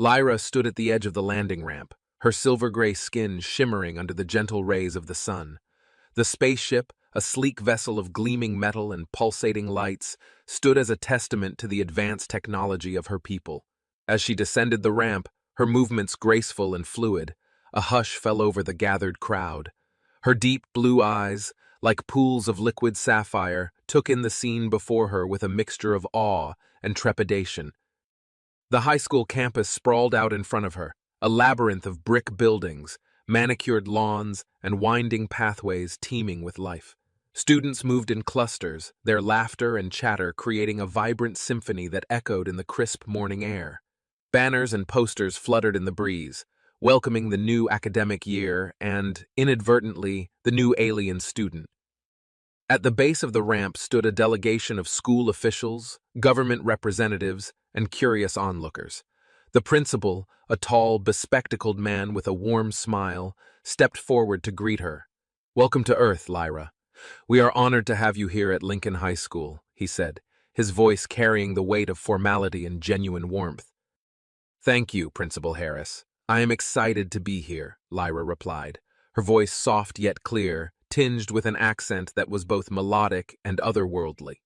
Lyra stood at the edge of the landing ramp, her silver-gray skin shimmering under the gentle rays of the sun. The spaceship, a sleek vessel of gleaming metal and pulsating lights, stood as a testament to the advanced technology of her people. As she descended the ramp, her movements graceful and fluid, a hush fell over the gathered crowd. Her deep blue eyes, like pools of liquid sapphire, took in the scene before her with a mixture of awe and trepidation. The high school campus sprawled out in front of her, a labyrinth of brick buildings, manicured lawns, and winding pathways teeming with life. Students moved in clusters, their laughter and chatter creating a vibrant symphony that echoed in the crisp morning air. Banners and posters fluttered in the breeze, welcoming the new academic year and, inadvertently, the new alien student. At the base of the ramp stood a delegation of school officials, government representatives, and curious onlookers. The principal, a tall, bespectacled man with a warm smile, stepped forward to greet her. "Welcome to Earth, Lyra. We are honored to have you here at Lincoln High School," he said, his voice carrying the weight of formality and genuine warmth. "Thank you, Principal Harris. I am excited to be here," Lyra replied, her voice soft yet clear, tinged with an accent that was both melodic and otherworldly.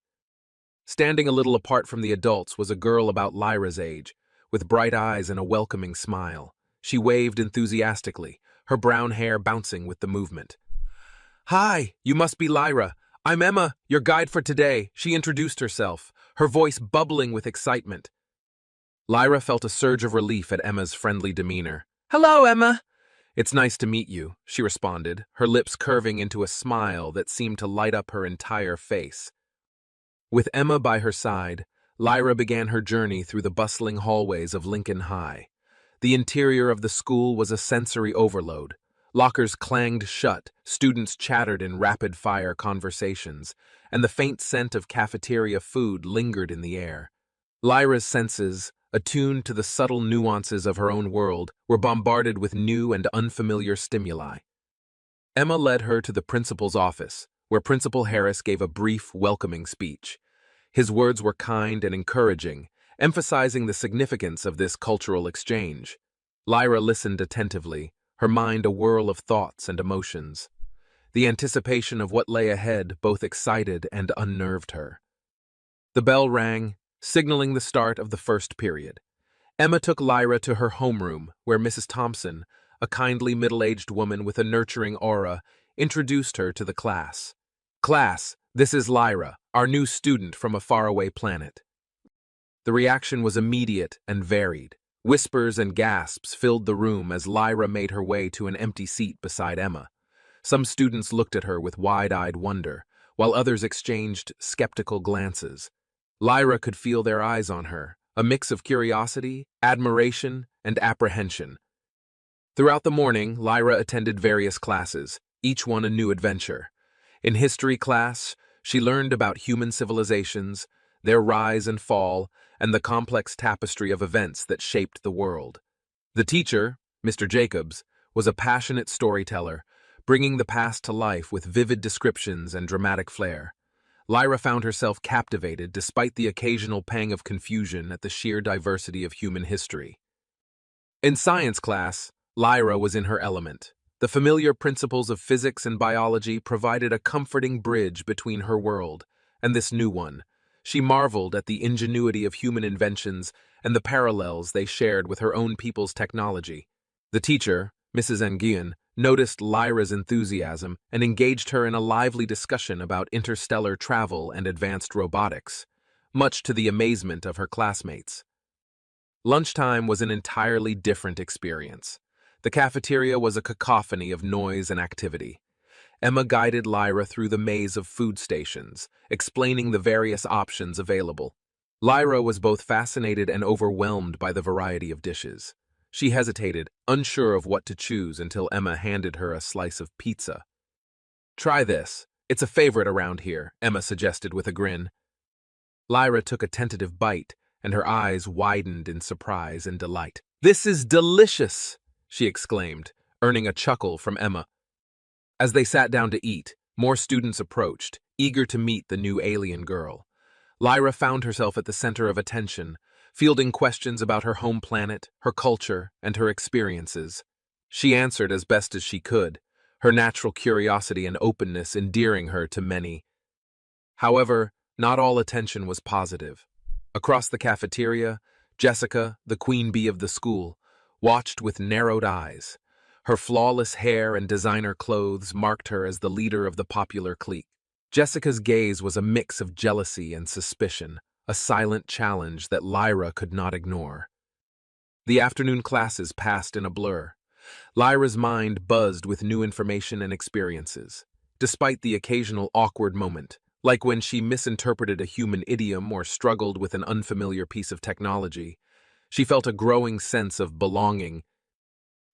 Standing a little apart from the adults was a girl about Lyra's age, with bright eyes and a welcoming smile. She waved enthusiastically, her brown hair bouncing with the movement. "Hi, you must be Lyra. I'm Emma, your guide for today," she introduced herself, her voice bubbling with excitement. Lyra felt a surge of relief at Emma's friendly demeanor. "Hello, Emma." "It's nice to meet you," she responded, her lips curving into a smile that seemed to light up her entire face. With Emma by her side, Lyra began her journey through the bustling hallways of Lincoln High. The interior of the school was a sensory overload. Lockers clanged shut, students chattered in rapid-fire conversations, and the faint scent of cafeteria food lingered in the air. Lyra's senses, attuned to the subtle nuances of her own world, were bombarded with new and unfamiliar stimuli. Emma led her to the principal's office, where Principal Harris gave a brief, welcoming speech. His words were kind and encouraging, emphasizing the significance of this cultural exchange. Lyra listened attentively, her mind a whirl of thoughts and emotions. The anticipation of what lay ahead both excited and unnerved her. The bell rang, signaling the start of the first period. Emma took Lyra to her homeroom, where Mrs. Thompson, a kindly middle-aged woman with a nurturing aura, introduced her to the class. "Class, this is Lyra, our new student from a faraway planet." The reaction was immediate and varied. Whispers and gasps filled the room as Lyra made her way to an empty seat beside Emma. Some students looked at her with wide-eyed wonder, while others exchanged skeptical glances. Lyra could feel their eyes on her, a mix of curiosity, admiration, and apprehension. Throughout the morning, Lyra attended various classes, each one a new adventure. In history class, she learned about human civilizations, their rise and fall, and the complex tapestry of events that shaped the world. The teacher, Mr. Jacobs, was a passionate storyteller, bringing the past to life with vivid descriptions and dramatic flair. Lyra found herself captivated despite the occasional pang of confusion at the sheer diversity of human history. In science class, Lyra was in her element. The familiar principles of physics and biology provided a comforting bridge between her world and this new one. She marveled at the ingenuity of human inventions and the parallels they shared with her own people's technology. The teacher, Mrs. Nguyen, noticed Lyra's enthusiasm and engaged her in a lively discussion about interstellar travel and advanced robotics, much to the amazement of her classmates. Lunchtime was an entirely different experience. The cafeteria was a cacophony of noise and activity. Emma guided Lyra through the maze of food stations, explaining the various options available. Lyra was both fascinated and overwhelmed by the variety of dishes. She hesitated, unsure of what to choose until Emma handed her a slice of pizza. "Try this. It's a favorite around here," Emma suggested with a grin. Lyra took a tentative bite, and her eyes widened in surprise and delight. "This is delicious!" she exclaimed, earning a chuckle from Emma. As they sat down to eat, more students approached, eager to meet the new alien girl. Lyra found herself at the center of attention, fielding questions about her home planet, her culture, and her experiences. She answered as best as she could, her natural curiosity and openness endearing her to many. However, not all attention was positive. Across the cafeteria, Jessica, the queen bee of the school, watched with narrowed eyes. Her flawless hair and designer clothes marked her as the leader of the popular clique. Jessica's gaze was a mix of jealousy and suspicion, a silent challenge that Lyra could not ignore. The afternoon classes passed in a blur. Lyra's mind buzzed with new information and experiences. Despite the occasional awkward moment, like when she misinterpreted a human idiom or struggled with an unfamiliar piece of technology, she felt a growing sense of belonging.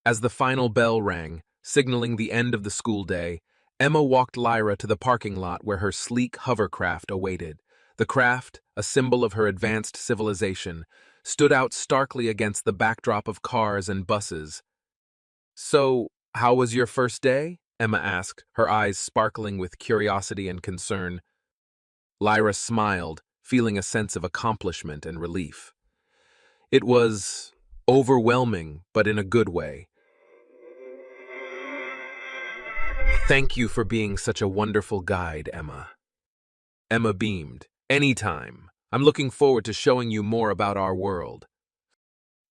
As the final bell rang, signaling the end of the school day, Emma walked Lyra to the parking lot where her sleek hovercraft awaited. The craft, a symbol of her advanced civilization, stood out starkly against the backdrop of cars and buses. "So, how was your first day?" Emma asked, her eyes sparkling with curiosity and concern. Lyra smiled, feeling a sense of accomplishment and relief. "It was overwhelming, but in a good way. Thank you for being such a wonderful guide, Emma." Emma beamed. "Anytime. I'm looking forward to showing you more about our world."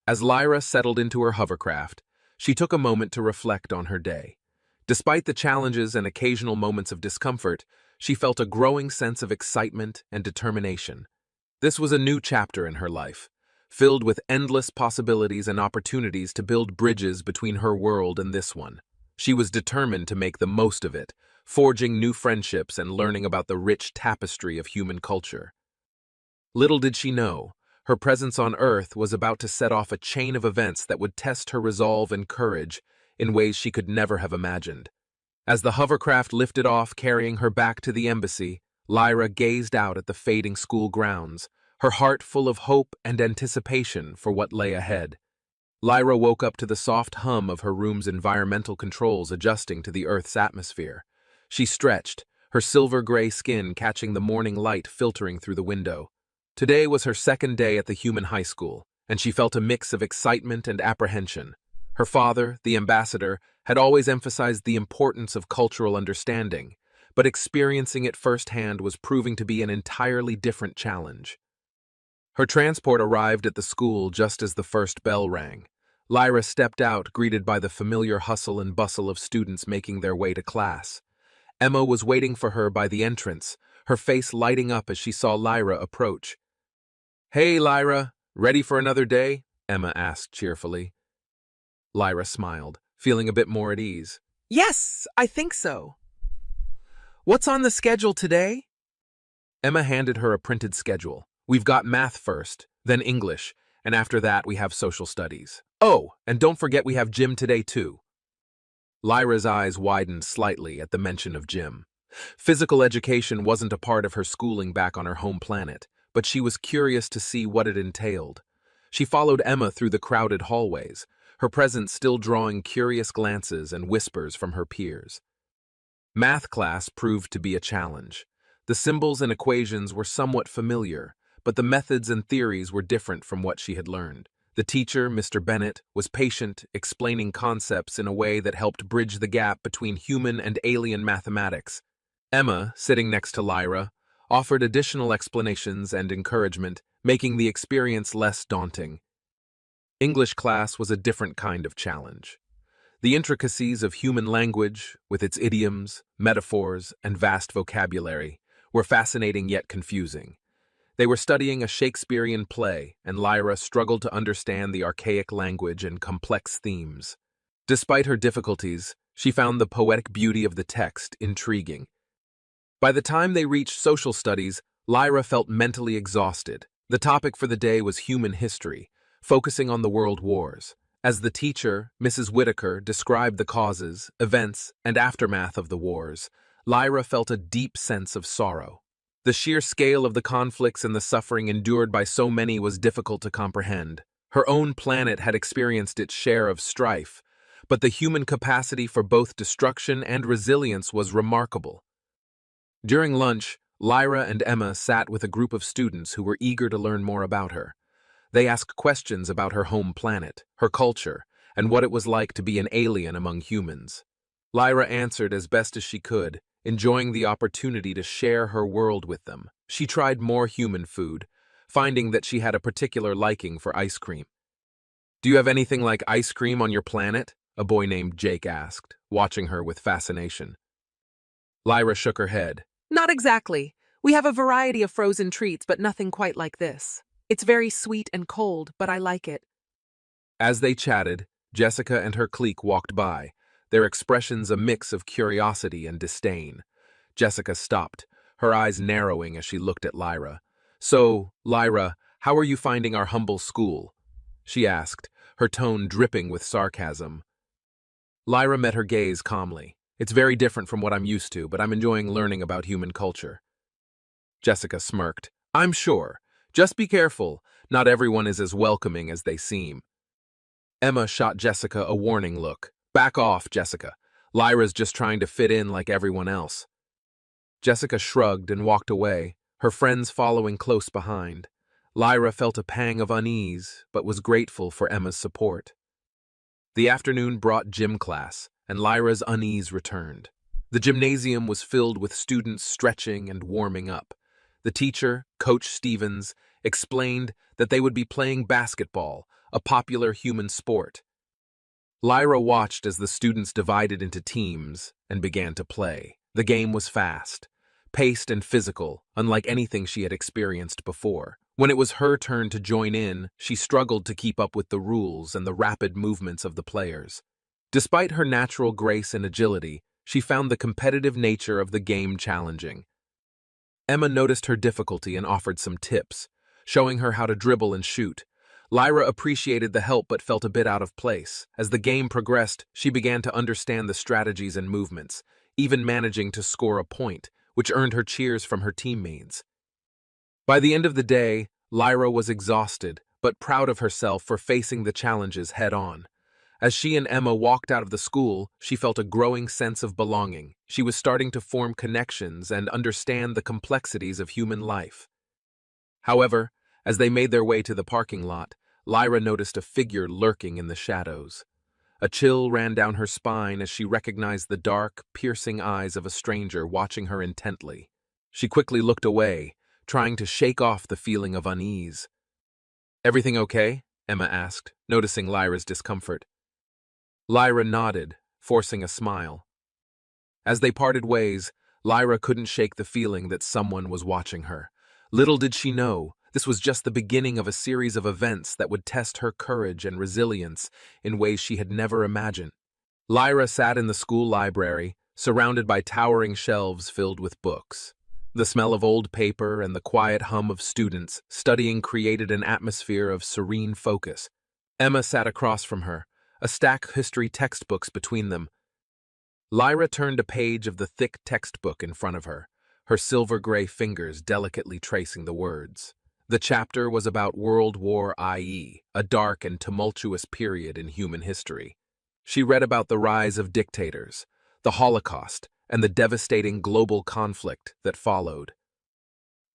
As Lyra settled into her hovercraft, she took a moment to reflect on her day. Despite the challenges and occasional moments of discomfort, she felt a growing sense of excitement and determination. This was a new chapter in her life, filled with endless possibilities and opportunities to build bridges between her world and this one. She was determined to make the most of it, forging new friendships and learning about the rich tapestry of human culture. Little did she know, her presence on Earth was about to set off a chain of events that would test her resolve and courage in ways she could never have imagined. As the hovercraft lifted off, carrying her back to the embassy, Lyra gazed out at the fading school grounds, her heart full of hope and anticipation for what lay ahead. Lyra woke up to the soft hum of her room's environmental controls adjusting to the Earth's atmosphere. She stretched, her silver-gray skin catching the morning light filtering through the window. Today was her second day at the human high school, and she felt a mix of excitement and apprehension. Her father, the ambassador, had always emphasized the importance of cultural understanding, but experiencing it firsthand was proving to be an entirely different challenge. Her transport arrived at the school just as the first bell rang. Lyra stepped out, greeted by the familiar hustle and bustle of students making their way to class. Emma was waiting for her by the entrance, her face lighting up as she saw Lyra approach. "Hey, Lyra, ready for another day?" Emma asked cheerfully. Lyra smiled, feeling a bit more at ease. "Yes, I think so. What's on the schedule today?" Emma handed her a printed schedule. "We've got math first, then English, and after that we have social studies. Oh, and don't forget we have gym today too." Lyra's eyes widened slightly at the mention of gym. Physical education wasn't a part of her schooling back on her home planet, but she was curious to see what it entailed. She followed Emma through the crowded hallways, her presence still drawing curious glances and whispers from her peers. Math class proved to be a challenge. The symbols and equations were somewhat familiar, but the methods and theories were different from what she had learned. The teacher, Mr. Bennett, was patient, explaining concepts in a way that helped bridge the gap between human and alien mathematics. Emma, sitting next to Lyra, offered additional explanations and encouragement, making the experience less daunting. English class was a different kind of challenge. The intricacies of human language, with its idioms, metaphors, and vast vocabulary, were fascinating yet confusing. They were studying a Shakespearean play, and Lyra struggled to understand the archaic language and complex themes. Despite her difficulties, she found the poetic beauty of the text intriguing. By the time they reached social studies, Lyra felt mentally exhausted. The topic for the day was human history, focusing on the world wars. As the teacher, Mrs. Whitaker, described the causes, events, and aftermath of the wars, Lyra felt a deep sense of sorrow. The sheer scale of the conflicts and the suffering endured by so many was difficult to comprehend. Her own planet had experienced its share of strife, but the human capacity for both destruction and resilience was remarkable. During lunch, Lyra and Emma sat with a group of students who were eager to learn more about her. They asked questions about her home planet, her culture, and what it was like to be an alien among humans. Lyra answered as best as she could, enjoying the opportunity to share her world with them. She tried more human food, finding that she had a particular liking for ice cream. "Do you have anything like ice cream on your planet?" a boy named Jake asked, watching her with fascination. Lyra shook her head. Not exactly. We have a variety of frozen treats, but nothing quite like this. It's very sweet and cold, but I like it. As they chatted, Jessica and her clique walked by, their expressions a mix of curiosity and disdain. Jessica stopped, her eyes narrowing as she looked at Lyra. "So, Lyra, how are you finding our humble school?" she asked, her tone dripping with sarcasm. Lyra met her gaze calmly. "It's very different from what I'm used to, but I'm enjoying learning about human culture." Jessica smirked. "I'm sure. Just be careful. Not everyone is as welcoming as they seem." Emma shot Jessica a warning look. "Back off, Jessica. Lyra's just trying to fit in like everyone else." Jessica shrugged and walked away, her friends following close behind. Lyra felt a pang of unease, but was grateful for Emma's support. The afternoon brought gym class, and Lyra's unease returned. The gymnasium was filled with students stretching and warming up. The teacher, Coach Stevens, explained that they would be playing basketball, a popular human sport. Lyra watched as the students divided into teams and began to play. The game was fast, paced and physical, unlike anything she had experienced before. When it was her turn to join in, she struggled to keep up with the rules and the rapid movements of the players. Despite her natural grace and agility, she found the competitive nature of the game challenging. Emma noticed her difficulty and offered some tips, showing her how to dribble and shoot. Lyra appreciated the help but felt a bit out of place. As the game progressed, she began to understand the strategies and movements, even managing to score a point, which earned her cheers from her teammates. By the end of the day, Lyra was exhausted, but proud of herself for facing the challenges head-on. As she and Emma walked out of the school, she felt a growing sense of belonging. She was starting to form connections and understand the complexities of human life. However, as they made their way to the parking lot, Lyra noticed a figure lurking in the shadows. A chill ran down her spine as she recognized the dark, piercing eyes of a stranger watching her intently. She quickly looked away, trying to shake off the feeling of unease. "Everything okay?" Emma asked, noticing Lyra's discomfort. Lyra nodded, forcing a smile. As they parted ways, Lyra couldn't shake the feeling that someone was watching her. Little did she know, this was just the beginning of a series of events that would test her courage and resilience in ways she had never imagined. Lyra sat in the school library, surrounded by towering shelves filled with books. The smell of old paper and the quiet hum of students studying created an atmosphere of serene focus. Emma sat across from her, a stack of history textbooks between them. Lyra turned a page of the thick textbook in front of her, her silver-gray fingers delicately tracing the words. The chapter was about World War IE, a dark and tumultuous period in human history. She read about the rise of dictators, the Holocaust, and the devastating global conflict that followed.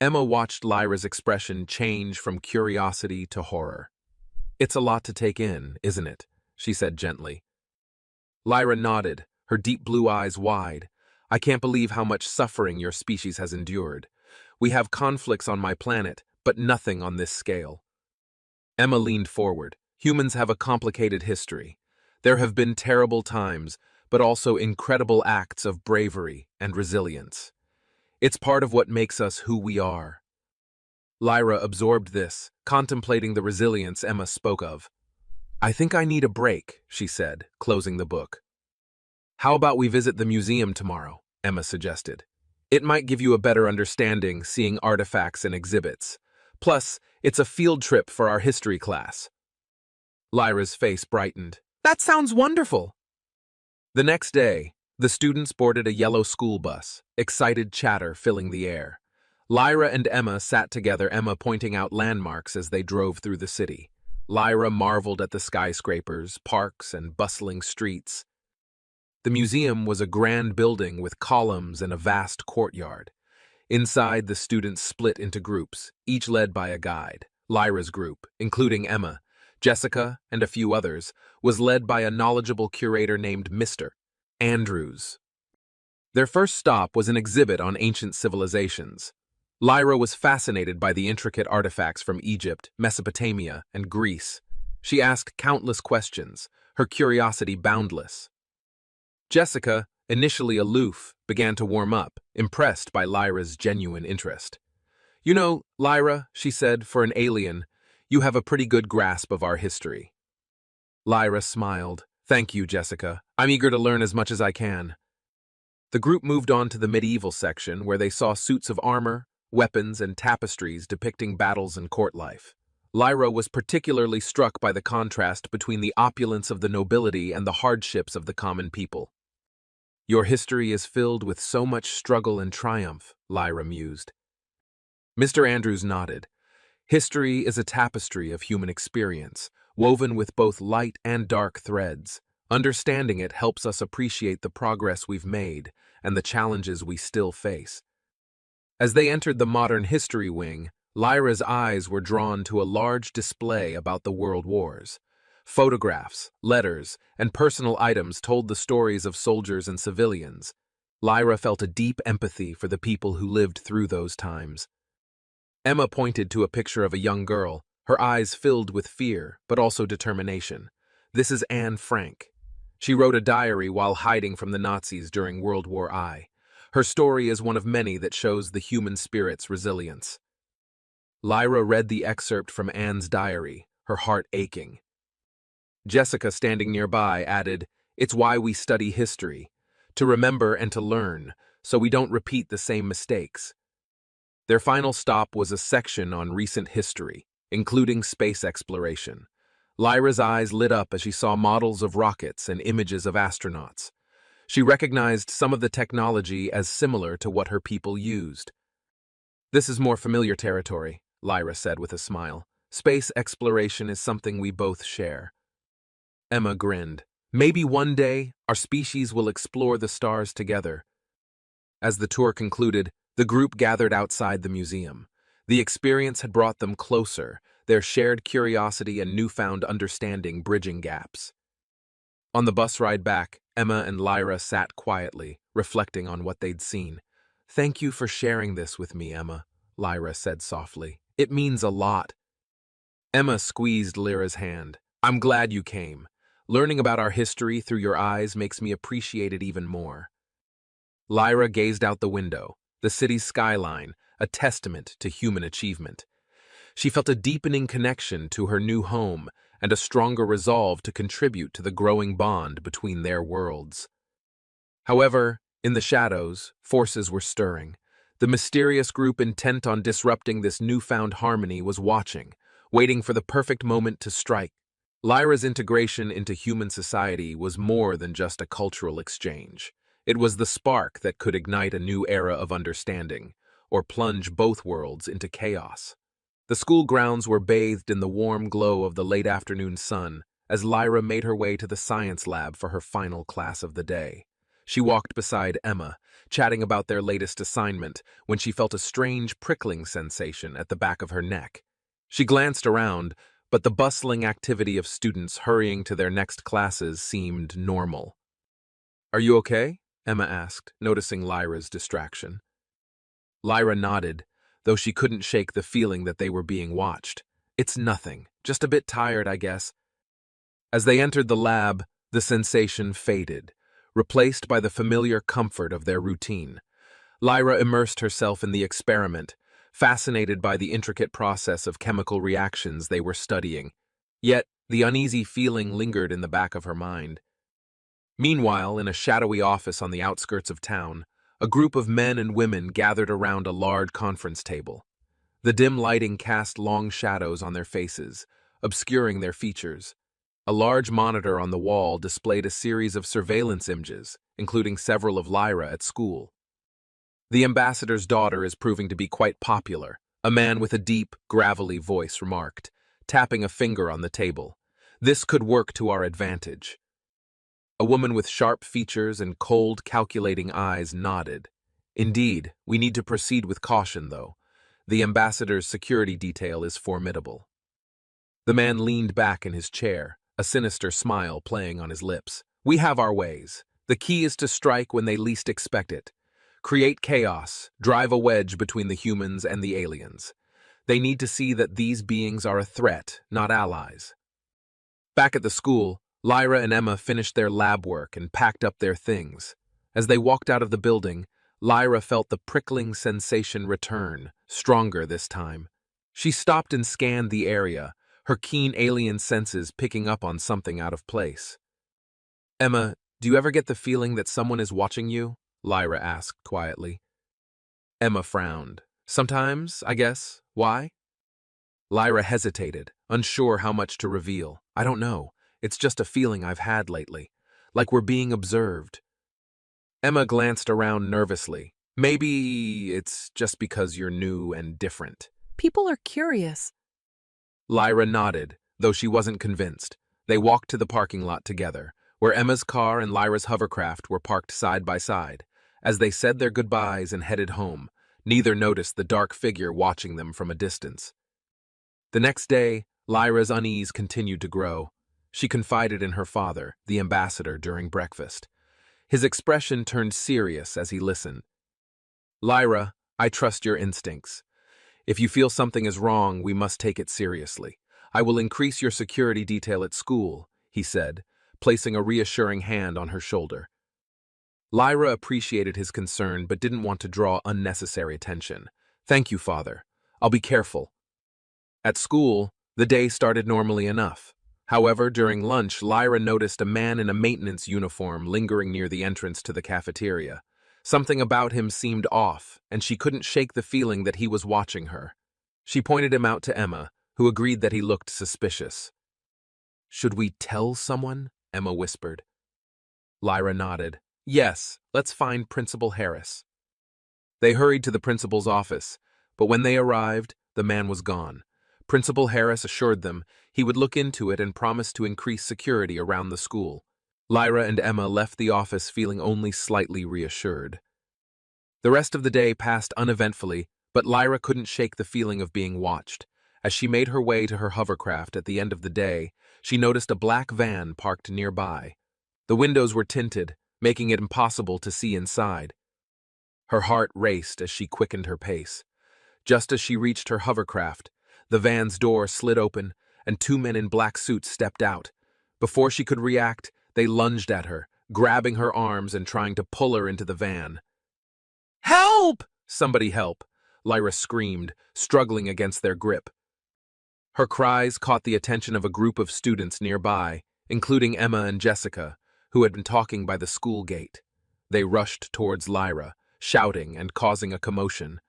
Emma watched Lyra's expression change from curiosity to horror. "It's a lot to take in, isn't it?" she said gently. Lyra nodded, her deep blue eyes wide. "I can't believe how much suffering your species has endured. We have conflicts on my planet, but nothing on this scale." Emma leaned forward. "Humans have a complicated history. There have been terrible times, but also incredible acts of bravery and resilience. It's part of what makes us who we are." Lyra absorbed this, contemplating the resilience Emma spoke of. "I think I need a break," she said, closing the book. "How about we visit the museum tomorrow?" Emma suggested. "It might give you a better understanding seeing artifacts and exhibits. Plus, it's a field trip for our history class." Lyra's face brightened. "That sounds wonderful." The next day, the students boarded a yellow school bus, excited chatter filling the air. Lyra and Emma sat together, Emma pointing out landmarks as they drove through the city. Lyra marveled at the skyscrapers, parks, and bustling streets. The museum was a grand building with columns and a vast courtyard. Inside, the students split into groups, each led by a guide. Lyra's group, including Emma, Jessica, and a few others, was led by a knowledgeable curator named Mr. Andrews. Their first stop was an exhibit on ancient civilizations. Lyra was fascinated by the intricate artifacts from Egypt, Mesopotamia, and Greece. She asked countless questions, her curiosity boundless. Jessica, initially aloof, began to warm up, impressed by Lyra's genuine interest. "You know, Lyra," she said, "for an alien, you have a pretty good grasp of our history." Lyra smiled. "Thank you, Jessica. I'm eager to learn as much as I can." The group moved on to the medieval section, where they saw suits of armor, weapons, and tapestries depicting battles and court life. Lyra was particularly struck by the contrast between the opulence of the nobility and the hardships of the common people. "Your history is filled with so much struggle and triumph," Lyra mused. Mr. Andrews nodded. "History is a tapestry of human experience, woven with both light and dark threads. Understanding it helps us appreciate the progress we've made and the challenges we still face." As they entered the modern history wing, Lyra's eyes were drawn to a large display about the World Wars. Photographs, letters, and personal items told the stories of soldiers and civilians. Lyra felt a deep empathy for the people who lived through those times. Emma pointed to a picture of a young girl, her eyes filled with fear, but also determination. "This is Anne Frank. She wrote a diary while hiding from the Nazis during World War I. Her story is one of many that shows the human spirit's resilience." Lyra read the excerpt from Anne's diary, her heart aching. Jessica, standing nearby, added, "It's why we study history, to remember and to learn, so we don't repeat the same mistakes." Their final stop was a section on recent history, including space exploration. Lyra's eyes lit up as she saw models of rockets and images of astronauts. She recognized some of the technology as similar to what her people used. "This is more familiar territory," Lyra said with a smile. "Space exploration is something we both share." Emma grinned. "Maybe one day our species will explore the stars together." As the tour concluded, the group gathered outside the museum. The experience had brought them closer, their shared curiosity and newfound understanding bridging gaps. On the bus ride back, Emma and Lyra sat quietly, reflecting on what they'd seen. "Thank you for sharing this with me, Emma," Lyra said softly. "It means a lot." Emma squeezed Lyra's hand. "I'm glad you came. Learning about our history through your eyes makes me appreciate it even more." Lyra gazed out the window, the city's skyline, a testament to human achievement. She felt a deepening connection to her new home and a stronger resolve to contribute to the growing bond between their worlds. However, in the shadows, forces were stirring. The mysterious group intent on disrupting this newfound harmony was watching, waiting for the perfect moment to strike. Lyra's integration into human society was more than just a cultural exchange. It was the spark that could ignite a new era of understanding, or plunge both worlds into chaos. The school grounds were bathed in the warm glow of the late afternoon sun as Lyra made her way to the science lab for her final class of the day. She walked beside Emma, chatting about their latest assignment, when she felt a strange prickling sensation at the back of her neck. She glanced around, but the bustling activity of students hurrying to their next classes seemed normal. "Are you okay?" Emma asked, noticing Lyra's distraction. Lyra nodded, though she couldn't shake the feeling that they were being watched. "It's nothing, just a bit tired, I guess." As they entered the lab, the sensation faded, replaced by the familiar comfort of their routine. Lyra immersed herself in the experiment, fascinated by the intricate process of chemical reactions they were studying. Yet, the uneasy feeling lingered in the back of her mind. Meanwhile, in a shadowy office on the outskirts of town, a group of men and women gathered around a large conference table. The dim lighting cast long shadows on their faces, obscuring their features. A large monitor on the wall displayed a series of surveillance images, including several of Lyra at school. "The ambassador's daughter is proving to be quite popular," a man with a deep, gravelly voice remarked, tapping a finger on the table. "This could work to our advantage." A woman with sharp features and cold, calculating eyes nodded. "Indeed, we need to proceed with caution, though. The ambassador's security detail is formidable. The man leaned back in his chair, a sinister smile playing on his lips. We have our ways. The key is to strike when they least expect it. Create chaos, drive a wedge between the humans and the aliens. They need to see that these beings are a threat, not allies. Back at the school, Lyra and Emma finished their lab work and packed up their things. As they walked out of the building, Lyra felt the prickling sensation return, stronger this time. She stopped and scanned the area, her keen alien senses picking up on something out of place. Emma, do you ever get the feeling that someone is watching you? Lyra asked quietly. Emma frowned. Sometimes, I guess. Why? Lyra hesitated, unsure how much to reveal. I don't know. It's just a feeling I've had lately. Like we're being observed. Emma glanced around nervously. Maybe it's just because you're new and different. People are curious. Lyra nodded, though she wasn't convinced. They walked to the parking lot together, where Emma's car and Lyra's hovercraft were parked side by side. As they said their goodbyes and headed home, neither noticed the dark figure watching them from a distance. The next day, Lyra's unease continued to grow. She confided in her father, the ambassador, during breakfast. His expression turned serious as he listened. Lyra, I trust your instincts. If you feel something is wrong, we must take it seriously. I will increase your security detail at school, he said, placing a reassuring hand on her shoulder. Lyra appreciated his concern but didn't want to draw unnecessary attention. Thank you, father. I'll be careful. At school, the day started normally enough. However, during lunch, Lyra noticed a man in a maintenance uniform lingering near the entrance to the cafeteria. Something about him seemed off, and she couldn't shake the feeling that he was watching her. She pointed him out to Emma, who agreed that he looked suspicious. Should we tell someone? Emma whispered. Lyra nodded. Yes, let's find Principal Harris. They hurried to the principal's office, but when they arrived, the man was gone. Principal Harris assured them he would look into it and promised to increase security around the school. Lyra and Emma left the office feeling only slightly reassured. The rest of the day passed uneventfully, but Lyra couldn't shake the feeling of being watched. As she made her way to her hovercraft at the end of the day, she noticed a black van parked nearby. The windows were tinted, making it impossible to see inside. Her heart raced as she quickened her pace. Just as she reached her hovercraft, the van's door slid open, and two men in black suits stepped out. Before she could react, they lunged at her, grabbing her arms and trying to pull her into the van. Help! Somebody help! Lyra screamed, struggling against their grip. Her cries caught the attention of a group of students nearby, including Emma and Jessica, who had been talking by the school gate. They rushed towards Lyra, shouting and causing a commotion.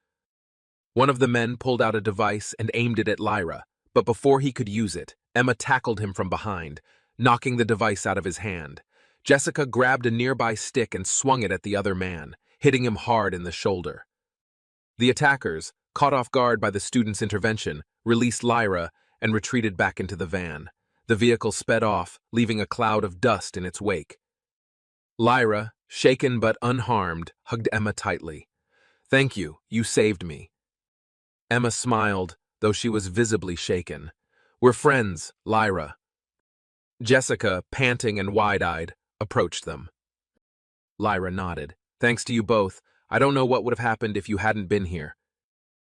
One of the men pulled out a device and aimed it at Lyra, but before he could use it, Emma tackled him from behind, knocking the device out of his hand. Jessica grabbed a nearby stick and swung it at the other man, hitting him hard in the shoulder. The attackers, caught off guard by the student's intervention, released Lyra and retreated back into the van. The vehicle sped off, leaving a cloud of dust in its wake. Lyra, shaken but unharmed, hugged Emma tightly. Thank you, you saved me. Emma smiled, though she was visibly shaken. We're friends, Lyra. Jessica, panting and wide-eyed, approached them. Lyra nodded. Thanks to you both. I don't know what would have happened if you hadn't been here.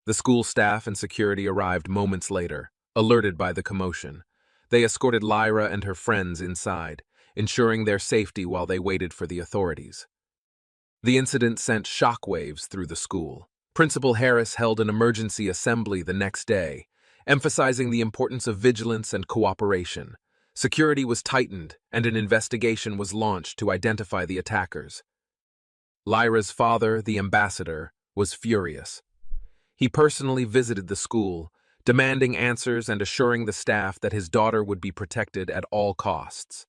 The school staff and security arrived moments later, alerted by the commotion. They escorted Lyra and her friends inside, ensuring their safety while they waited for the authorities. The incident sent shockwaves through the school. Principal Harris held an emergency assembly the next day, emphasizing the importance of vigilance and cooperation. Security was tightened, and an investigation was launched to identify the attackers. Lyra's father, the ambassador, was furious. He personally visited the school, demanding answers and assuring the staff that his daughter would be protected at all costs.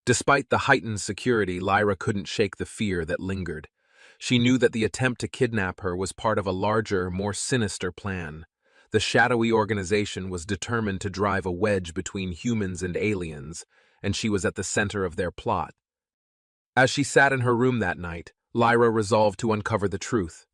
Despite the heightened security, Lyra couldn't shake the fear that lingered. She knew that the attempt to kidnap her was part of a larger, more sinister plan. The shadowy organization was determined to drive a wedge between humans and aliens, and she was at the center of their plot. As she sat in her room that night, Lyra resolved to uncover the truth.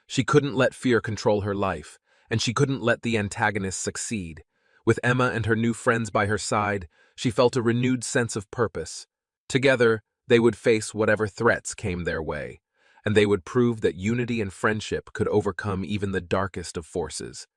She couldn't let fear control her life, and she couldn't let the antagonist succeed. With Emma and her new friends by her side, she felt a renewed sense of purpose. Together, they would face whatever threats came their way, and they would prove that unity and friendship could overcome even the darkest of forces.